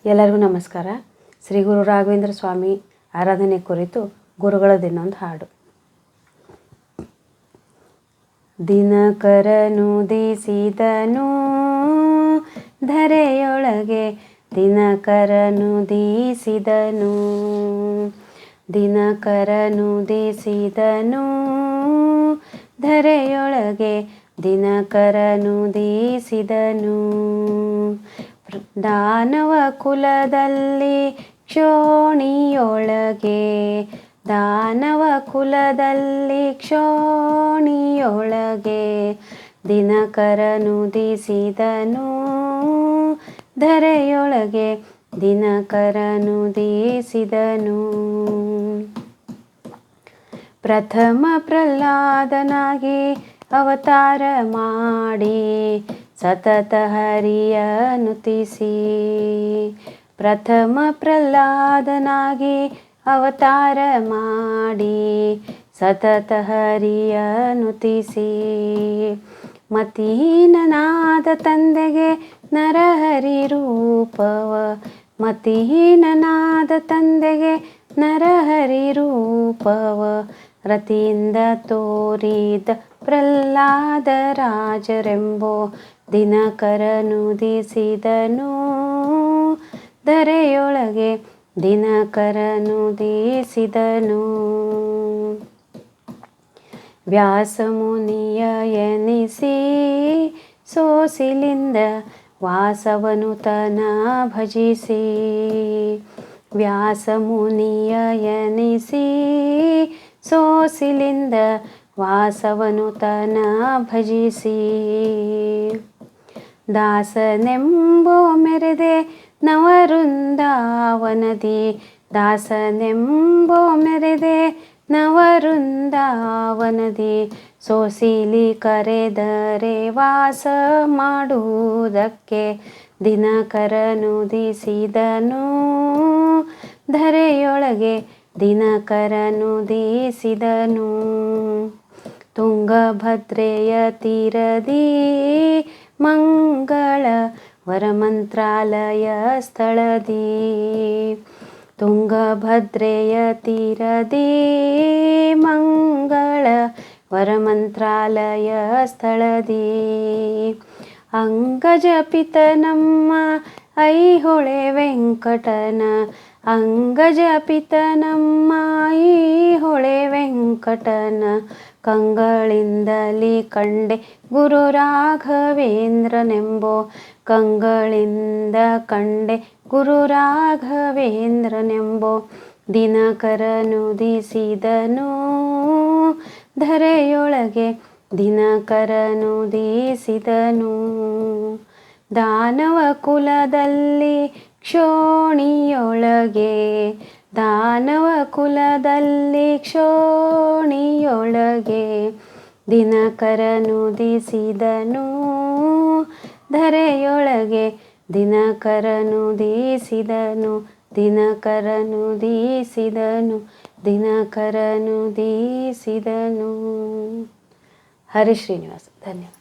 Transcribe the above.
ಎಲ್ಲರಿಗೂ ನಮಸ್ಕಾರ. ಶ್ರೀ ಗುರು ರಾಘವೇಂದ್ರ ಸ್ವಾಮಿ ಆರಾಧನೆ ಕುರಿತು ಗುರುಗಳದಿನ್ನೊಂದು ಹಾಡು. ದಿನಕರನುದಿಸಿದನು ಧರೆಯೊಳಗೆ, ದಿನಕರನುದಿಸಿದನು, ದಿನಕರನುದಿಸಿದನು ಧರೆಯೊಳಗೆ, ದಿನಕರನುದಿಸಿದನು. ದಾನವ ಕುಲದಲ್ಲಿ ಕ್ಷೋಣಿಯೊಳಗೆ, ದಾನವ ಕುಲದಲ್ಲಿ ಕ್ಷೋಣಿಯೊಳಗೆ, ದಿನಕರನುದಿಸಿದನು ಧರೆಯೊಳಗೆ, ದಿನಕರನುದಿಸಿದನು. ಪ್ರಥಮ ಪ್ರಹ್ಲಾದನಾಗಿ ಅವತಾರ ಮಾಡಿ ಸತತ ಹರಿಯ ನುತಿಸಿ, ಪ್ರಥಮ ಪ್ರಹ್ಲಾದನಾಗಿ ಅವತಾರ ಮಾಡಿ ಸತತ ಹರಿಯ ನುತಿಸಿ, ಮತಿಹೀನನಾದ ತಂದೆಗೆ ನರಹರಿ ರೂಪವ, ಮತಿಹೀನನಾದ ತಂದೆಗೆ ನರಹರಿ ರೂಪವ ರತಿಯಿಂದ ತೋರಿದ ಪ್ರಹ್ಲಾದ ರಾಜರೆಂಬೋ, ದಿನಕರನುದಿಸಿದನು ಧರೆಯೊಳಗೆ, ದಿನಕರನುದಿಸಿದನು. ವ್ಯಾಸಮುನಿಯ ಎನಿಸಿ ಸೋಸಿಲಿಂದ ವಾಸವನು ತನ ಭಜಿಸಿ, ವ್ಯಾಸಮುನಿಯ ಎನಿಸಿ ಸೋಸಿಲಿಂದ ವಾಸವನು ತನ ಭಜಿಸಿ, ದಾಸನೆಂಬೋ ಮೆರೆದೆ ನವವೃಂದಾವನದಿ, ದಾಸನೆಂಬೋ ಮೆರೆದೆ ನವವೃಂದಾವನದಿ, ಸೋಸಿಲಿ ಕರೆದರೆ ವಾಸ ಮಾಡುವುದಕ್ಕೆ, ದಿನಕರನುದಿಸಿದನು ಧರೆಯೊಳಗೆ, ದಿನಕರನುದಿಸಿದನು. ತುಂಗಭದ್ರೆಯ ತೀರದಿ ಮಂಗಳ ವರಮಂತ್ರಾಲಯ ಸ್ಥಳದಿ, ತುಂಗಭದ್ರೆಯ ತೀರದಿ ಮಂಗಳ ವರಮಂತ್ರಾಲಯ ಸ್ಥಳದಿ, ಅಂಗಜಪಿತನಮ್ಮ ಐಹೊಳೆ ವೆಂಕಟನ, ಅಂಗಜಪಿತನಮ್ಮ ಐಹೊಳೆ ವೆಂಕಟನ ಕಂಗಳಿಂದಲಿ ಕಂಡೆ ಗುರು ರಾಘವೇಂದ್ರನೆಂಬೋ, ಕಂಗಳಿಂದ ಕಂಡೆ ಗುರು ರಾಘವೇಂದ್ರನೆಂಬೋ, ದಿನಕರನುದಿಸಿದನು ಧರೆಯೊಳಗೆ, ದಿನಕರನುದಿಸಿದನು. ದಾನವ ಕುಲದಲ್ಲಿ ಕ್ಷೋಣಿಯೊಳಗೆ, ದಾನವ ಕುಲದಲ್ಲಿ ಕ್ಷೋಣಿಯೊಳಗೆ, ದಿನಕರನುದಿಸಿದನು ಧರೆಯೊಳಗೆ, ದಿನಕರನುದಿಸಿದನು, ದಿನಕರನುದಿಸಿದನು, ದಿನಕರನುದಿಸಿದನು. ಹರಿ ಶ್ರೀನಿವಾಸ. ಧನ್ಯವಾದ.